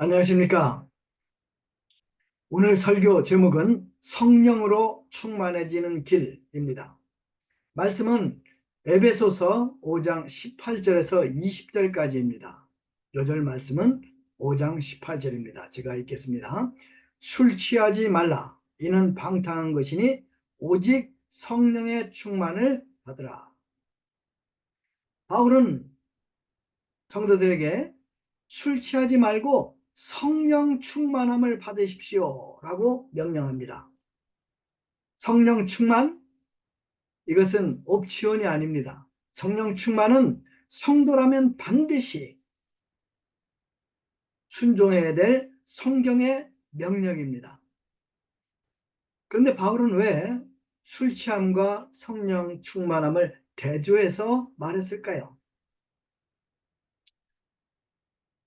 안녕하십니까. 오늘 설교 제목은 성령으로 충만해지는 길입니다. 말씀은 에베소서 5장 18절에서 20절까지입니다. 요절 말씀은 5장 18절입니다. 제가 읽겠습니다. 술 취하지 말라. 이는 방탕한 것이니 오직 성령의 충만을 받으라. 바울은 성도들에게 술 취하지 말고 성령 충만함을 받으십시오 라고 명령합니다. 성령 충만, 이것은 옵션이 아닙니다. 성령 충만은 성도라면 반드시 순종해야 될 성경의 명령입니다. 그런데 바울은 왜 술 취함과 성령 충만함을 대조해서 말했을까요?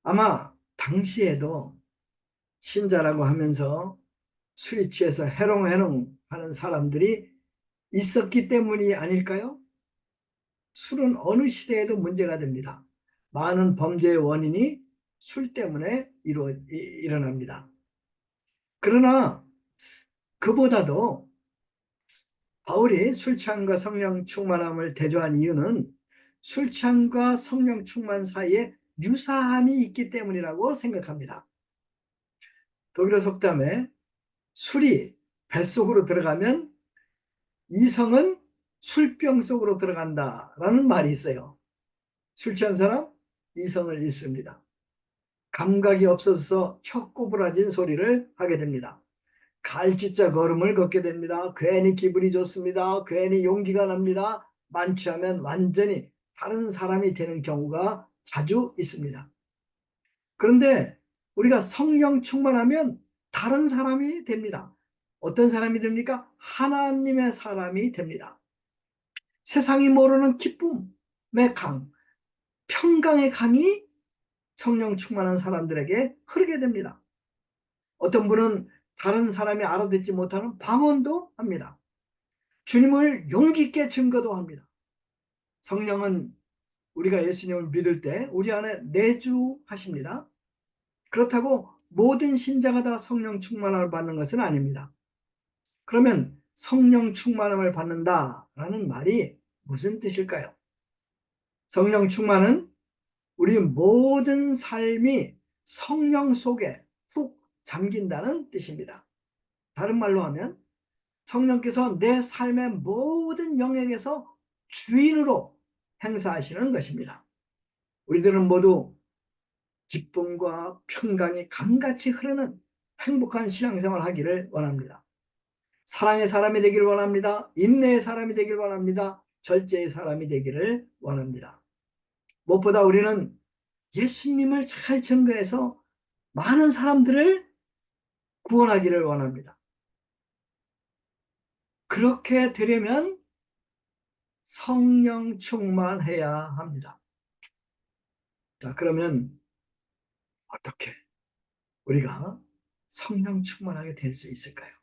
아마 당시에도 신자라고 하면서 술이 취해서 해롱해롱 하는 사람들이 있었기 때문이 아닐까요? 술은 어느 시대에도 문제가 됩니다. 많은 범죄의 원인이 술 때문에 일어납니다. 그러나 그보다도 바울이 술 취함과 성령 충만함을 대조한 이유는 술 취함과 성령 충만 사이에 유사함이 있기 때문이라고 생각합니다. 독일어 속담에 술이 뱃속으로 들어가면 이성은 술병 속으로 들어간다라는 말이 있어요. 술 취한 사람 이성을 잃습니다. 감각이 없어서 혀꼬부라진 소리를 하게 됩니다. 갈짓자 걸음을 걷게 됩니다. 괜히 기분이 좋습니다. 괜히 용기가 납니다. 만취하면 완전히 다른 사람이 되는 경우가 자주 있습니다. 그런데 우리가 성령 충만하면 다른 사람이 됩니다. 어떤 사람이 됩니까? 하나님의 사람이 됩니다. 세상이 모르는 기쁨의 강, 평강의 강이 성령 충만한 사람들에게 흐르게 됩니다. 어떤 분은 다른 사람이 알아듣지 못하는 방언도 합니다. 주님을 용기 있게 증거도 합니다. 성령은 우리가 예수님을 믿을 때 우리 안에 내주하십니다. 그렇다고 모든 신자가 다 성령 충만함을 받는 것은 아닙니다. 그러면 성령 충만함을 받는다라는 말이 무슨 뜻일까요? 성령 충만은 우리 모든 삶이 성령 속에 푹 잠긴다는 뜻입니다. 다른 말로 하면 성령께서 내 삶의 모든 영역에서 주인으로 행사하시는 것입니다. 우리들은 모두 기쁨과 평강이 강같이 흐르는 행복한 신앙생활을 하기를 원합니다. 사랑의 사람이 되기를 원합니다. 인내의 사람이 되기를 원합니다. 절제의 사람이 되기를 원합니다. 무엇보다 우리는 예수님을 잘 증거해서 많은 사람들을 구원하기를 원합니다. 그렇게 되려면 성령 충만해야 합니다. 자, 그러면 어떻게 우리가 성령 충만하게 될 수 있을까요?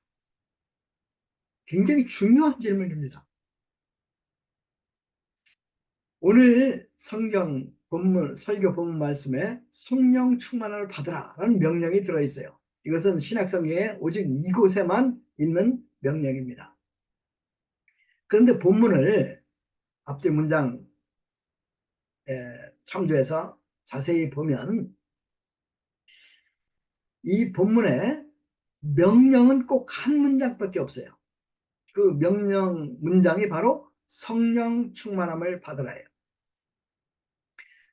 굉장히 중요한 질문입니다. 오늘 성경 본문, 설교 본문 말씀에 성령 충만함을 받으라라는 명령이 들어있어요. 이것은 신약성경에 오직 이곳에만 있는 명령입니다. 그런데 본문을 앞뒤 문장 참조해서 자세히 보면 이 본문에 명령은 꼭 한 문장밖에 없어요. 그 명령 문장이 바로 성령 충만함을 받으라예요.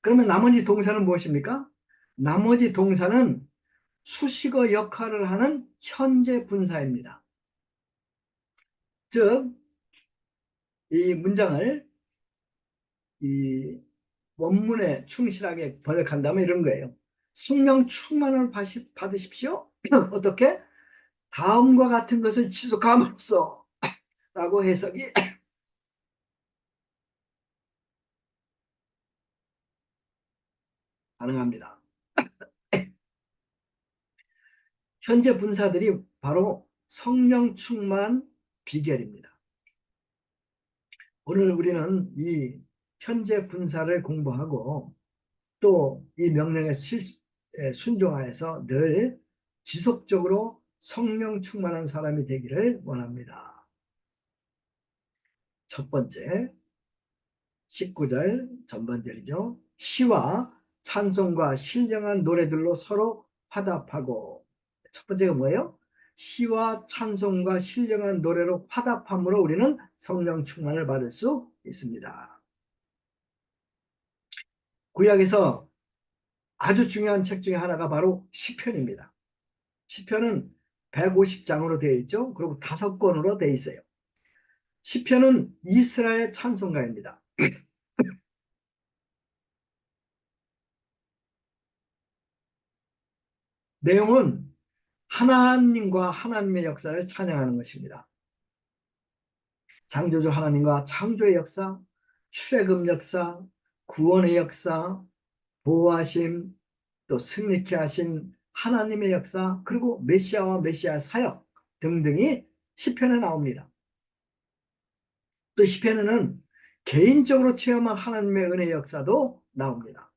그러면 나머지 동사는 무엇입니까? 나머지 동사는 수식어 역할을 하는 현재 분사입니다. 즉, 이 문장을 이 원문에 충실하게 번역한다면 이런 거예요. 성령 충만을 받으십시오. 어떻게? 다음과 같은 것을 지속함으로써 라고 해석이 가능합니다. 현재 분사들이 바로 성령 충만 비결입니다. 오늘 우리는 이 현재 분사를 공부하고 또 이 명령의 순종하여서 늘 지속적으로 성령 충만한 사람이 되기를 원합니다. 첫 번째, 19절 전반절이죠. 시와 찬송과 신령한 노래들로 서로 화답하고. 첫 번째가 뭐예요? 시와 찬송과 신령한 노래로 화답함으로 우리는 성령 충만을 받을 수 있습니다. 구약에서 아주 중요한 책 중에 하나가 바로 시편입니다. 시편은 150장으로 되어 있죠. 그리고 5권으로 되어 있어요. 시편은 이스라엘 찬송가입니다. 내용은 하나님과 하나님의 역사를 찬양하는 것입니다. 창조주 하나님과 창조의 역사, 출애굽 역사, 구원의 역사, 보호하심, 또 승리케 하신 하나님의 역사, 그리고 메시아와 메시아 사역 등등이 시편에 나옵니다. 또 시편에는 개인적으로 체험한 하나님의 은혜의 역사도 나옵니다.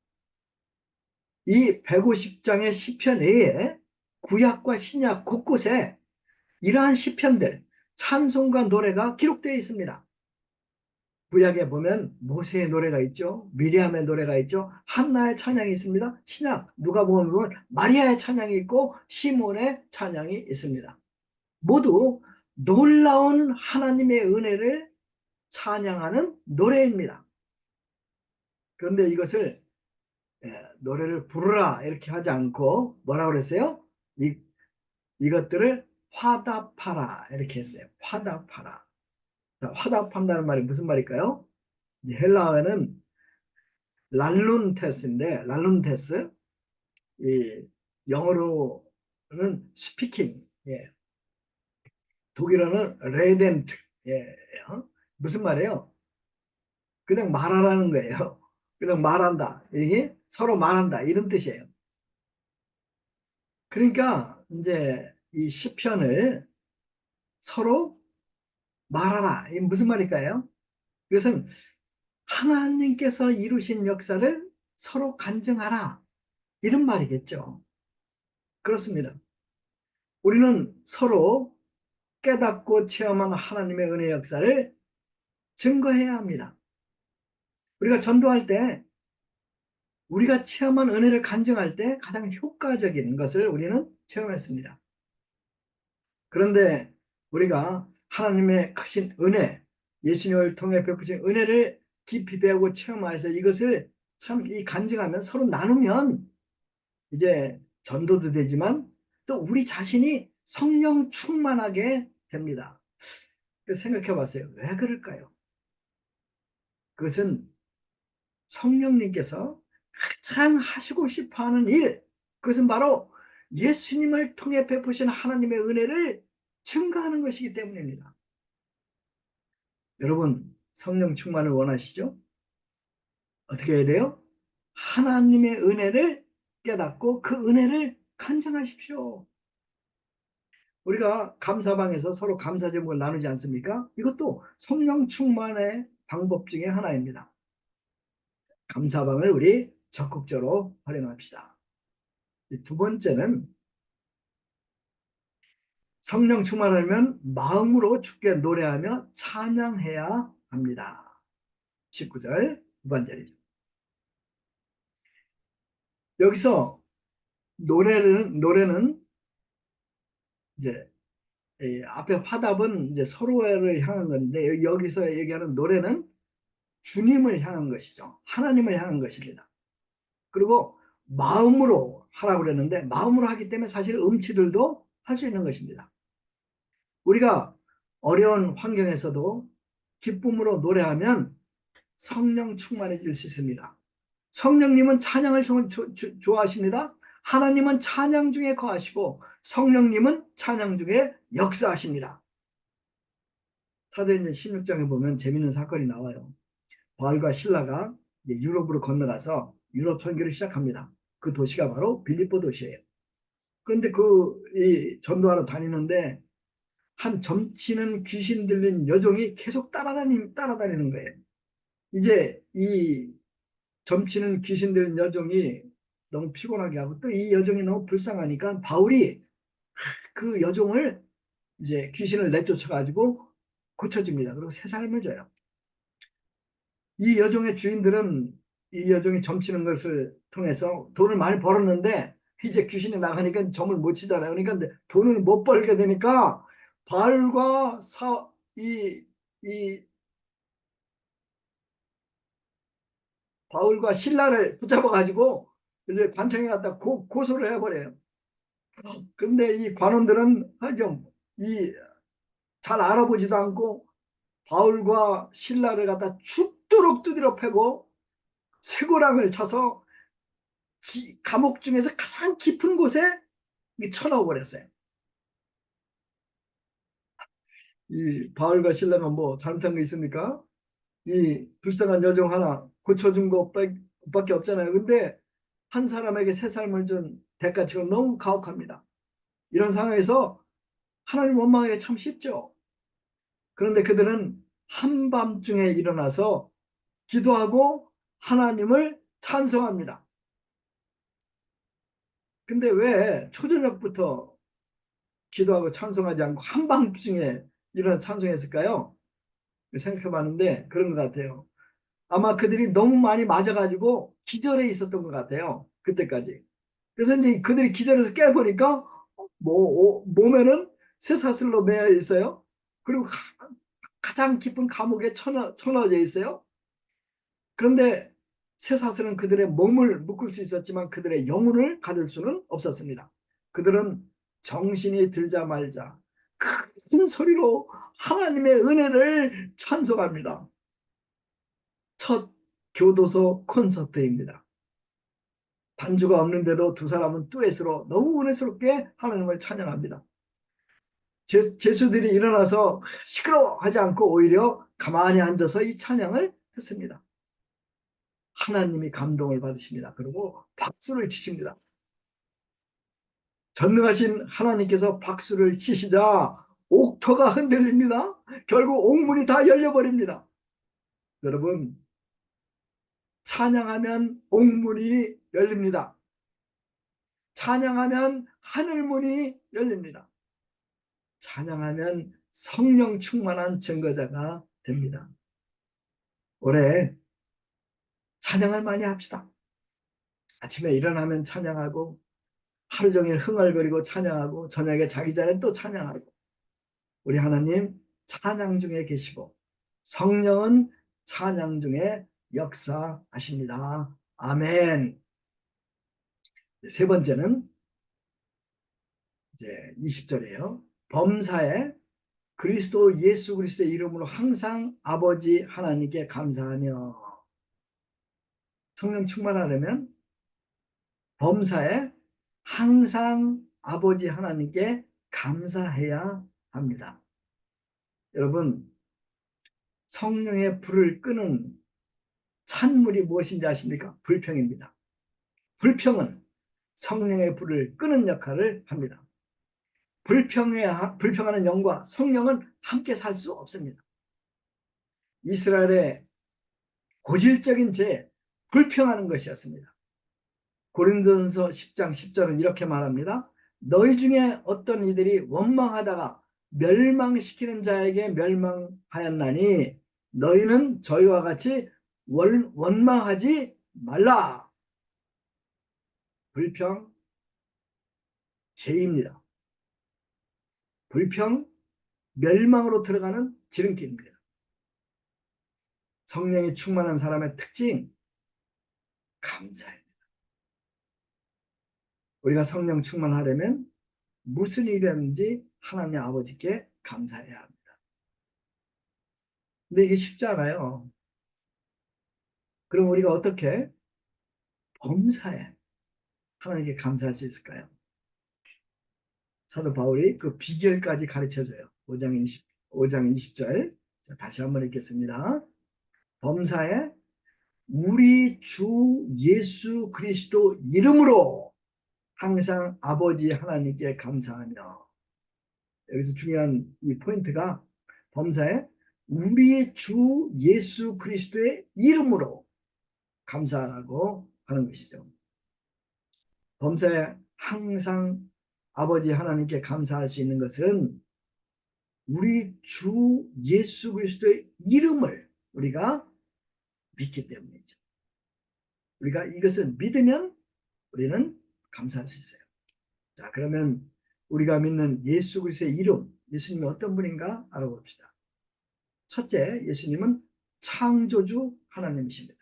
이 150장의 시편 외에 구약과 신약 곳곳에 이러한 시편들, 찬송과 노래가 기록되어 있습니다. 구약에 보면 모세의 노래가 있죠. 미리암의 노래가 있죠. 한나의 찬양이 있습니다. 신약 누가복음에 보면 마리아의 찬양이 있고 시몬의 찬양이 있습니다. 모두 놀라운 하나님의 은혜를 찬양하는 노래입니다. 그런데 이것을 노래를 부르라 이렇게 하지 않고 뭐라고 그랬어요? 이것들을 화답하라 이렇게 했어요. 화답하라. 자, 화답한다는 말이 무슨 말일까요? 헬라어에는 랄룬테스인데 랄룬테스, 이 영어로는 스피킹, 예. 독일어는 레덴트, 예. 무슨 말이에요? 그냥 말하라는 거예요. 그냥 말한다. 이게 서로 말한다 이런 뜻이에요. 그러니까 이제 이 시편을 서로 말하라. 이게 무슨 말일까요? 그것은 하나님께서 이루신 역사를 서로 간증하라. 이런 말이겠죠. 그렇습니다. 우리는 서로 깨닫고 체험한 하나님의 은혜 역사를 증거해야 합니다. 우리가 전도할 때, 우리가 체험한 은혜를 간증할 때 가장 효과적인 것을 우리는 체험했습니다. 그런데 우리가 하나님의 크신 은혜, 예수님을 통해 베푸신 은혜를 깊이 배우고 체험해서 이것을 참 이 간증하면 서로 나누면 이제 전도도 되지만 또 우리 자신이 성령 충만하게 됩니다. 생각해 봤어요. 왜 그럴까요? 그것은 성령님께서 가장 하시고 싶어 하는 일, 그것은 바로 예수님을 통해 베푸신 하나님의 은혜를 증거하는 것이기 때문입니다. 여러분, 성령 충만을 원하시죠? 어떻게 해야 돼요? 하나님의 은혜를 깨닫고 그 은혜를 간증하십시오. 우리가 감사방에서 서로 감사 제목을 나누지 않습니까? 이것도 성령 충만의 방법 중에 하나입니다. 감사방을 우리 적극적으로 활용합시다. 두 번째는 성령 충만하면 마음으로 주께 노래하며 찬양해야 합니다. 19절 후반절이죠. 여기서 노래는 이제 앞에 화답은 이제 서로를 향한 건데 여기서 얘기하는 노래는 주님을 향한 것이죠. 하나님을 향한 것입니다. 그리고 마음으로 하라고 그랬는데 마음으로 하기 때문에 사실 음치들도 할 수 있는 것입니다. 우리가 어려운 환경에서도 기쁨으로 노래하면 성령 충만해질 수 있습니다. 성령님은 찬양을 좋아하십니다. 하나님은 찬양 중에 거하시고 성령님은 찬양 중에 역사하십니다. 사도행전 16장에 보면 재밌는 사건이 나와요. 바울과 실라가 유럽으로 건너가서 유럽 선교를 시작합니다. 그 도시가 바로 빌립보 도시예요. 그런데 이 전도하러 다니는데 한 점치는 귀신 들린 여종이 계속 따라다니는 거예요. 이제 이 점치는 귀신 들린 여종이 너무 피곤하게 하고 또 이 여종이 너무 불쌍하니까 바울이 그 여종을 이제 귀신을 내쫓아가지고 고쳐줍니다. 그리고 새 삶을 줘요. 이 여종의 주인들은 이 여종이 점치는 것을 통해서 돈을 많이 벌었는데 이제 귀신이 나가니까 점을 못 치잖아요. 그러니까 돈을 못 벌게 되니까 바울과 이 바울과 신라를 붙잡아가지고 이제 관청에 갖다 고소를 해버려요. 근데 이 관원들은 좀잘 알아보지도 않고 바울과 신라를 갖다 죽도록 두드려 패고 쇠고랑을 쳐서 감옥 중에서 가장 깊은 곳에 쳐넣어 버렸어요. 이 바울과 신라가 뭐 잘못한 거 있습니까? 이 불쌍한 여종 하나 고쳐준 것밖에 없잖아요. 근데 한 사람에게 새 삶을 준 대가치가 너무 가혹합니다. 이런 상황에서 하나님 원망하기가 참 쉽죠. 그런데 그들은 한밤중에 일어나서 기도하고 하나님을 찬송합니다. 근데 왜 초저녁부터 기도하고 찬송하지 않고 한밤중에 일어나 찬송했을까요? 생각해 봤는데 그런 것 같아요. 아마 그들이 너무 많이 맞아가지고 기절해 있었던 것 같아요. 그때까지. 그래서 이제 그들이 기절해서 깨보니까 몸에는 쇠사슬로 매여 있어요. 그리고 가장 깊은 감옥에 쳐넣어져 있어요. 그런데 쇠사슬은 그들의 몸을 묶을 수 있었지만 그들의 영혼을 가둘 수는 없었습니다. 그들은 정신이 들자마자 큰 소리로 하나님의 은혜를 찬송합니다. 첫 교도소 콘서트입니다. 반주가 없는데도 두 사람은 듀엣으로 너무 은혜스럽게 하나님을 찬양합니다. 제수들이 일어나서 시끄러워하지 않고 오히려 가만히 앉아서 이 찬양을 듣습니다. 하나님이 감동을 받으십니다. 그리고 박수를 치십니다. 전능하신 하나님께서 박수를 치시자 옥토가 흔들립니다. 결국 옥문이 다 열려버립니다. 여러분, 찬양하면 옥문이 열립니다. 찬양하면 하늘문이 열립니다. 찬양하면 성령 충만한 증거자가 됩니다. 올해 찬양을 많이 합시다. 아침에 일어나면 찬양하고 하루 종일 흥얼거리고 찬양하고 저녁에 자기 전에 또 찬양하고 우리 하나님 찬양 중에 계시고 성령은 찬양 중에 역사하십니다. 아멘. 세 번째는 이제 20절이에요. 범사에 그리스도 예수 그리스도의 이름으로 항상 아버지 하나님께 감사하며 성령 충만하려면 범사에 항상 아버지 하나님께 감사해야 합니다. 여러분, 성령의 불을 끄는 찬물이 무엇인지 아십니까? 불평입니다. 불평은 성령의 불을 끄는 역할을 합니다. 불평하는 영과 성령은 함께 살 수 없습니다. 이스라엘의 고질적인 죄, 불평하는 것이었습니다. 고린도전서 10장 10절은 이렇게 말합니다. 너희 중에 어떤 이들이 원망하다가 멸망시키는 자에게 멸망하였나니 너희는 저희와 같이 원망하지 말라. 불평, 죄입니다. 불평, 멸망으로 들어가는 지름길입니다. 성령이 충만한 사람의 특징, 감사입니다. 우리가 성령 충만하려면 무슨 일이었는지 하나님 아버지께 감사해야 합니다. 근데 이게 쉽지 않아요. 그럼 우리가 어떻게 범사에 하나님께 감사할 수 있을까요? 사도 바울이 그 비결까지 가르쳐줘요. 5장 20절. 다시 한번 읽겠습니다. 범사에 우리 주 예수 그리스도 이름으로 항상 아버지 하나님께 감사하며, 여기서 중요한 이 포인트가 범사에 우리 주 예수 그리스도의 이름으로 감사하라고 하는 것이죠. 범사에 항상 아버지 하나님께 감사할 수 있는 것은 우리 주 예수 그리스도의 이름을 우리가 믿기 때문이죠. 우리가 이것을 믿으면 우리는 감사할 수 있어요. 자, 그러면 우리가 믿는 예수 그리스도의 이름, 예수님이 어떤 분인가 알아봅시다. 첫째, 예수님은 창조주 하나님이십니다.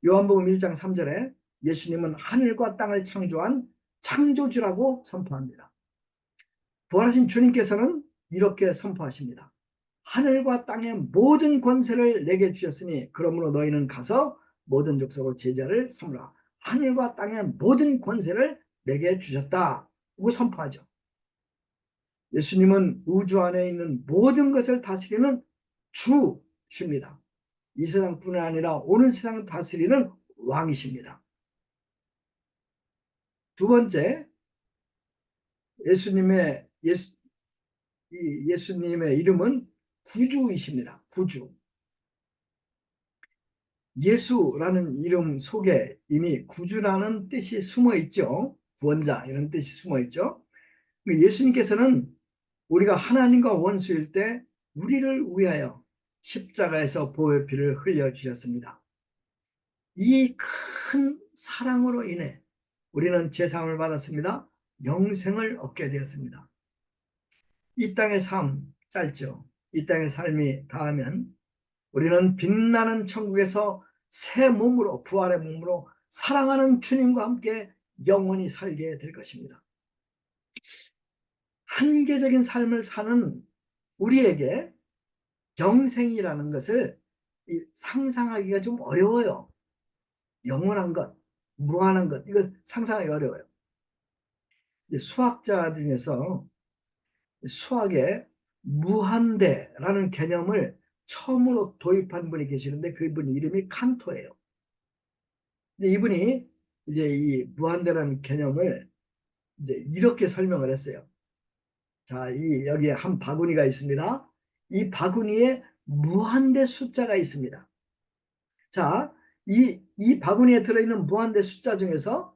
요한복음 1장 3절에 예수님은 하늘과 땅을 창조한 창조주라고 선포합니다. 부활하신 주님께서는 이렇게 선포하십니다. 하늘과 땅의 모든 권세를 내게 주셨으니 그러므로 너희는 가서 모든 족속으로 제자를 삼으라. 하늘과 땅의 모든 권세를 내게 주셨다고 선포하죠. 예수님은 우주 안에 있는 모든 것을 다스리는 주십니다. 이 세상뿐만 아니라 오는 세상을 다스리는 왕이십니다. 두 번째, 예수님의 이름은 구주이십니다. 구주. 예수라는 이름 속에 이미 구주라는 뜻이 숨어 있죠. 구원자 이런 뜻이 숨어 있죠. 예수님께서는 우리가 하나님과 원수일 때 우리를 위하여 십자가에서 보혈 피를 흘려주셨습니다. 이 큰 사랑으로 인해 우리는 제사함을 받았습니다. 영생을 얻게 되었습니다. 이 땅의 삶 짧죠. 이 땅의 삶이 다하면 우리는 빛나는 천국에서 새 몸으로, 부활의 몸으로 사랑하는 주님과 함께 영원히 살게 될 것입니다. 한계적인 삶을 사는 우리에게 영생이라는 것을 상상하기가 좀 어려워요. 영원한 것, 무한한 것, 이거 상상하기 어려워요. 수학자 중에서 수학에 무한대라는 개념을 처음으로 도입한 분이 계시는데 그분 이름이 칸토예요. 이분이 이제 이 무한대라는 개념을 이제 이렇게 설명을 했어요. 자, 여기에 한 바구니가 있습니다. 이 바구니에 무한대 숫자가 있습니다. 자, 이 바구니에 들어있는 무한대 숫자 중에서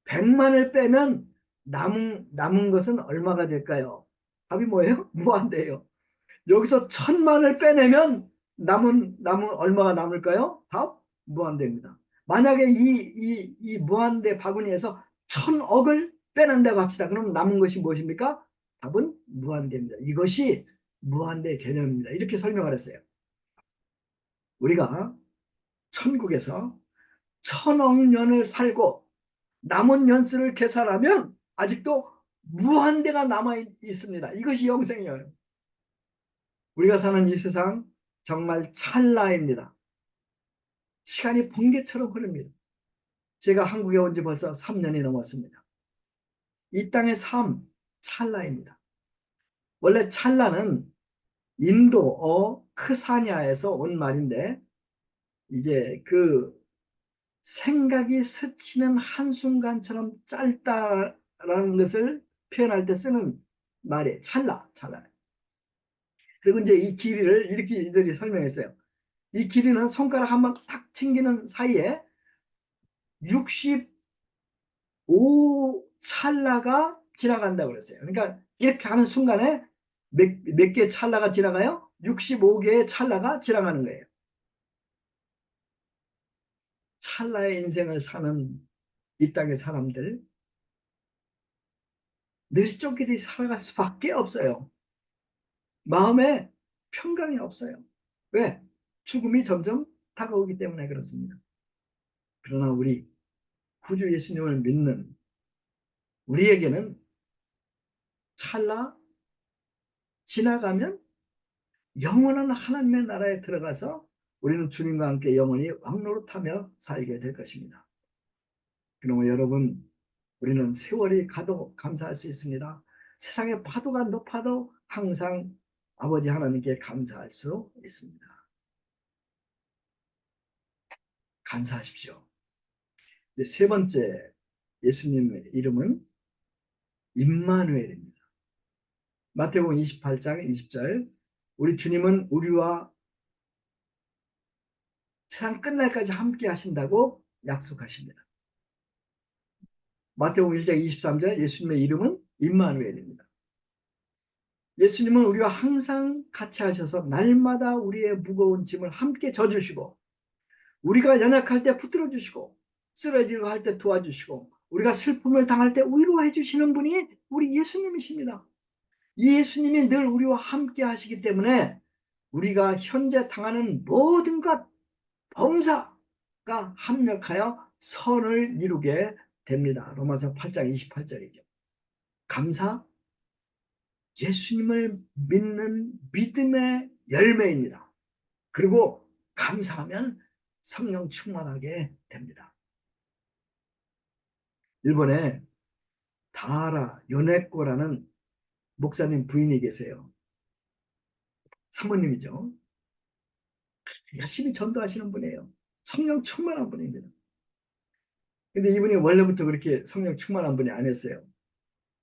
100만을 빼면 남은 것은 얼마가 될까요? 답이 뭐예요? 무한대예요. 여기서 1000만을 빼내면 남은 얼마가 남을까요? 답 무한대입니다. 만약에 이 무한대 바구니에서 1000억을 빼낸다고 합시다. 그럼 남은 것이 무엇입니까? 답은 무한대입니다. 이것이 무한대 개념입니다. 이렇게 설명을 했어요. 우리가 천국에서 1000억 년을 살고 남은 년수를 계산하면 아직도 무한대가 남아 있습니다. 이것이 영생이에요. 우리가 사는 이 세상 정말 찰나입니다. 시간이 번개처럼 흐릅니다. 제가 한국에 온 지 벌써 3년이 넘었습니다. 이 땅의 삶 찰나입니다. 원래 찰나는 인도어 크사냐에서 온 말인데 이제 그 생각이 스치는 한순간처럼 짧다라는 것을 표현할 때 쓰는 말이에요. 찰나. 그리고 이제 이 길이를 이렇게 이들이 설명했어요. 이 길이는 손가락 한 번 탁 챙기는 사이에 65찰나가 지나간다고 그랬어요. 그러니까 이렇게 하는 순간에 몇 개 찰나가 지나가요? 65개의 찰나가 지나가는 거예요. 찰나의 인생을 사는 이 땅의 사람들 늘 쫓기듯이 살아갈 수밖에 없어요. 마음에 평강이 없어요. 왜? 죽음이 점점 다가오기 때문에 그렇습니다. 그러나 우리 구주 예수님을 믿는 우리에게는 찰나 지나가면 영원한 하나님의 나라에 들어가서 우리는 주님과 함께 영원히 왕노릇하며 살게 될 것입니다. 그러므로 여러분, 우리는 세월이 가도 감사할 수 있습니다. 세상의 파도가 높아도 항상 아버지 하나님께 감사할 수 있습니다. 감사하십시오. 세 번째 예수님의 이름은 임마누엘입니다. 마태복음 28장 20절 우리 주님은 우리와 세상 끝날까지 함께 하신다고 약속하십니다. 마태복음 1장 23절 예수님의 이름은 임마누엘입니다. 예수님은 우리와 항상 같이 하셔서 날마다 우리의 무거운 짐을 함께 져주시고 우리가 연약할 때 붙들어 주시고 쓰러지고 할 때 도와주시고 우리가 슬픔을 당할 때 위로해 주시는 분이 우리 예수님이십니다. 이 예수님이 늘 우리와 함께 하시기 때문에 우리가 현재 당하는 모든 것 범사가 합력하여 선을 이루게 됩니다. 로마서 8장 28절이죠. 감사, 예수님을 믿는 믿음의 열매입니다. 그리고 감사하면 성령 충만하게 됩니다. 일본에 다하라 요네코라는 목사님 부인이 계세요. 사모님이죠. 열심히 전도하시는 분이에요. 성령 충만한 분입니다. 근데 이분이 원래부터 그렇게 성령 충만한 분이 아니었어요.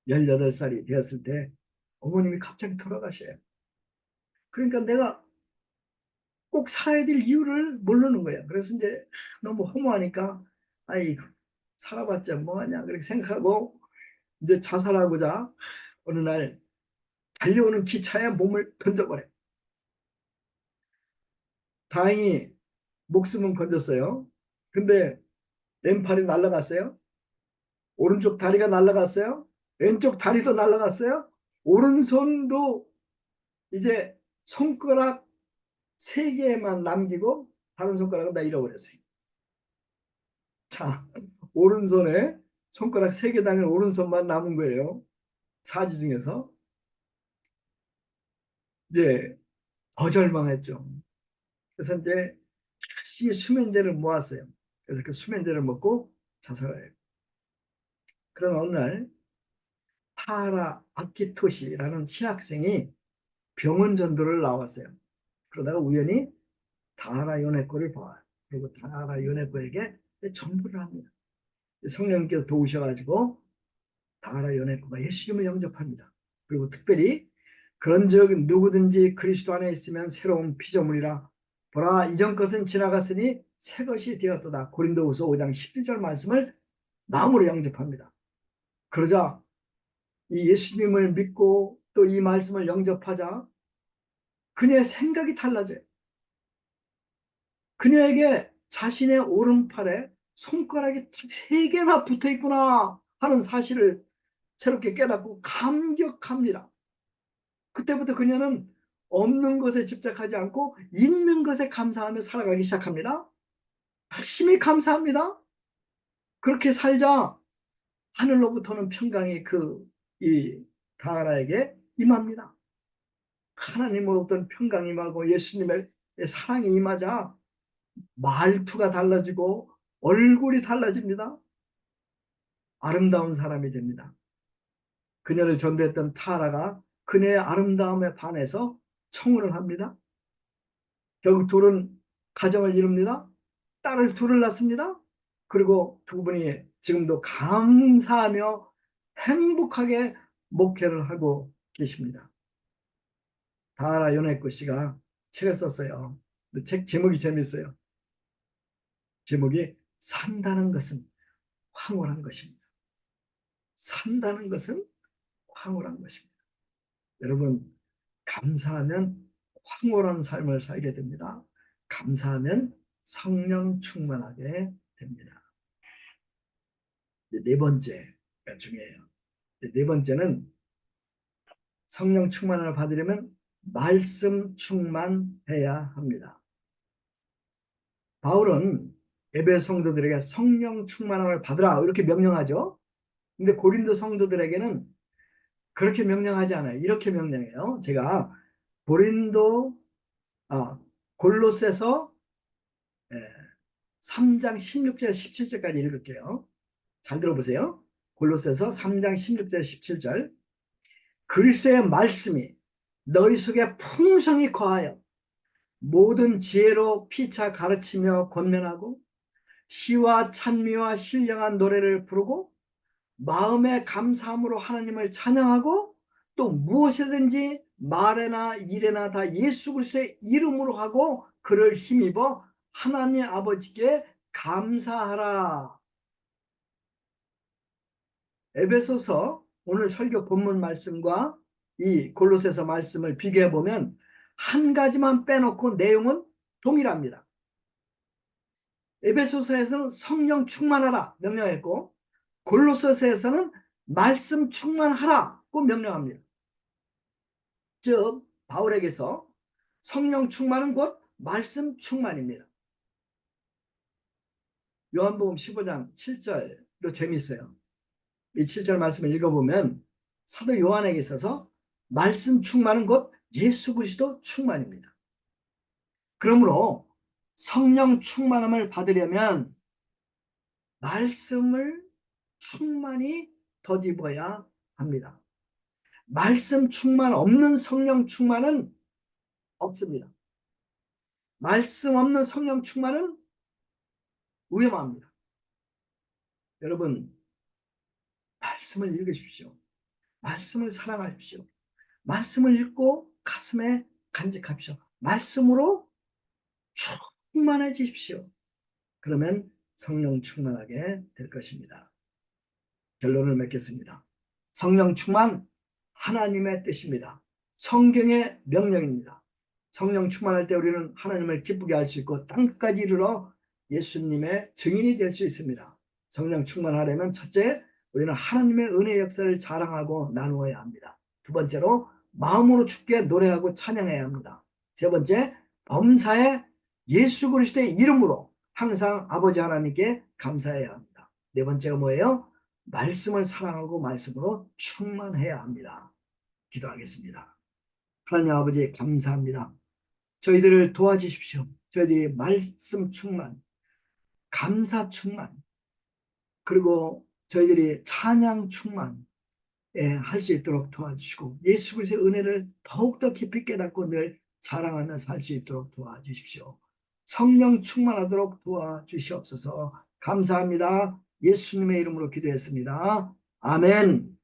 18살이 되었을 때 어머님이 갑자기 돌아가셔요. 그러니까 내가 꼭 살아야 될 이유를 모르는 거예요. 그래서 이제 너무 허무하니까 아이 살아봤자 뭐하냐 그렇게 생각하고 이제 자살하고자 어느 날 달려오는 기차에 몸을 던져버려요. 다행히 목숨은 건졌어요. 근데 왼팔이 날아갔어요. 오른쪽 다리가 날아갔어요. 왼쪽 다리도 날아갔어요. 오른손도 이제 손가락 3개만 남기고 다른 손가락은 다 잃어버렸어요. 자, 오른손에 손가락 3개 달린 오른손만 남은 거예요. 사지 중에서. 이제 더 절망했죠. 그래서 이제 열심히 수면제를 모았어요. 그래서 그 수면제를 먹고 자살해요. 그런 어느 날 타라 아키토시라는 신학생이 병원 전도를 나왔어요. 그러다가 우연히 다하라 요네코를 봐요. 그리고 다하라 요네코에게 전도를 합니다. 성령님께서 도우셔가지고 다하라 요네코가 예수님을 영접합니다. 그리고 특별히 그런즉 누구든지 그리스도 안에 있으면 새로운 피조물이라 보라 이전 것은 지나갔으니 새 것이 되었도다. 고린도후서 5장 11절 말씀을 마음으로 영접합니다. 그러자 이 예수님을 믿고 또 이 말씀을 영접하자 그녀의 생각이 달라져요. 그녀에게 자신의 오른팔에 손가락이 3개나 붙어 있구나 하는 사실을 새롭게 깨닫고 감격합니다. 그때부터 그녀는 없는 것에 집착하지 않고 있는 것에 감사하며 살아가기 시작합니다. 열심히 감사합니다. 그렇게 살자 하늘로부터는 평강이 이 다하라에게 임합니다. 하나님으로부터는 평강이 임하고 예수님의 사랑이 임하자 말투가 달라지고 얼굴이 달라집니다. 아름다운 사람이 됩니다. 그녀를 전도했던 타라가 그녀의 아름다움에 반해서 청혼을 합니다. 결국 둘은 가정을 이룹니다. 딸을 둘을 낳습니다. 그리고 두 분이 지금도 감사하며 행복하게 목회를 하고 계십니다. 다하라 요네코 씨가 책을 썼어요. 책 제목이 재밌어요. 제목이 산다는 것은 황홀한 것입니다. 산다는 것은 황홀한 것입니다. 여러분 감사하면 황홀한 삶을 살게 됩니다. 감사하면 성령 충만하게 됩니다. 네 번째가 중요해요. 네 번째는 성령 충만을 받으려면 말씀 충만해야 합니다. 바울은 에베소 성도들에게 성령 충만함을 받으라 이렇게 명령하죠. 근데 고린도 성도들에게는 그렇게 명령하지 않아요. 이렇게 명령해요. 제가 고린도 골로새서 3장 16절 17절까지 읽을게요. 잘 들어보세요. 골로새서 3장 16절 17절 그리스도의 말씀이 너희 속에 풍성히 거하여 모든 지혜로 피차 가르치며 권면하고 시와 찬미와 신령한 노래를 부르고 마음의 감사함으로 하나님을 찬양하고 또 무엇이든지 말에나 일에나 다 예수 그리스도의 이름으로 하고 그를 힘입어 하나님 아버지께 감사하라. 에베소서 오늘 설교 본문 말씀과 이 골로새서 말씀을 비교해 보면 한 가지만 빼놓고 내용은 동일합니다. 에베소서에서는 성령 충만하라 명령했고 골로새서에서는 말씀 충만하라고 명령합니다. 즉 바울에게서 성령 충만은 곧 말씀 충만입니다. 요한복음 15장 7절도 재미있어요. 이 7절 말씀을 읽어보면 사도 요한에게 있어서 말씀 충만은 곧 예수 그리스도 충만입니다. 그러므로 성령 충만함을 받으려면 말씀을 충만히 덧입어야 합니다. 말씀 충만 없는 성령 충만은 없습니다. 말씀 없는 성령 충만은 위험합니다. 여러분, 말씀을 읽으십시오. 말씀을 사랑하십시오. 말씀을 읽고 가슴에 간직합시오. 말씀으로 충만해지십시오. 그러면 성령 충만하게 될 것입니다. 결론을 맺겠습니다. 성령 충만 하나님의 뜻입니다. 성경의 명령입니다. 성령 충만할 때 우리는 하나님을 기쁘게 할 수 있고 땅까지 이르러 예수님의 증인이 될 수 있습니다. 성령 충만하려면 첫째, 우리는 하나님의 은혜의 역사를 자랑하고 나누어야 합니다. 두 번째로 마음으로 주께 노래하고 찬양해야 합니다. 세 번째, 범사에 예수 그리스도의 이름으로 항상 아버지 하나님께 감사해야 합니다. 네 번째가 뭐예요? 말씀을 사랑하고 말씀으로 충만해야 합니다. 기도하겠습니다. 하나님 아버지 감사합니다. 저희들을 도와주십시오. 저희들이 말씀 충만, 감사 충만, 그리고 저희들이 찬양 충만 할 수 있도록 도와주시고 예수 그리스도의 은혜를 더욱더 깊이 깨닫고 늘 자랑하며 살 수 있도록 도와주십시오. 성령 충만하도록 도와주시옵소서. 감사합니다. 예수님의 이름으로 기도했습니다. 아멘.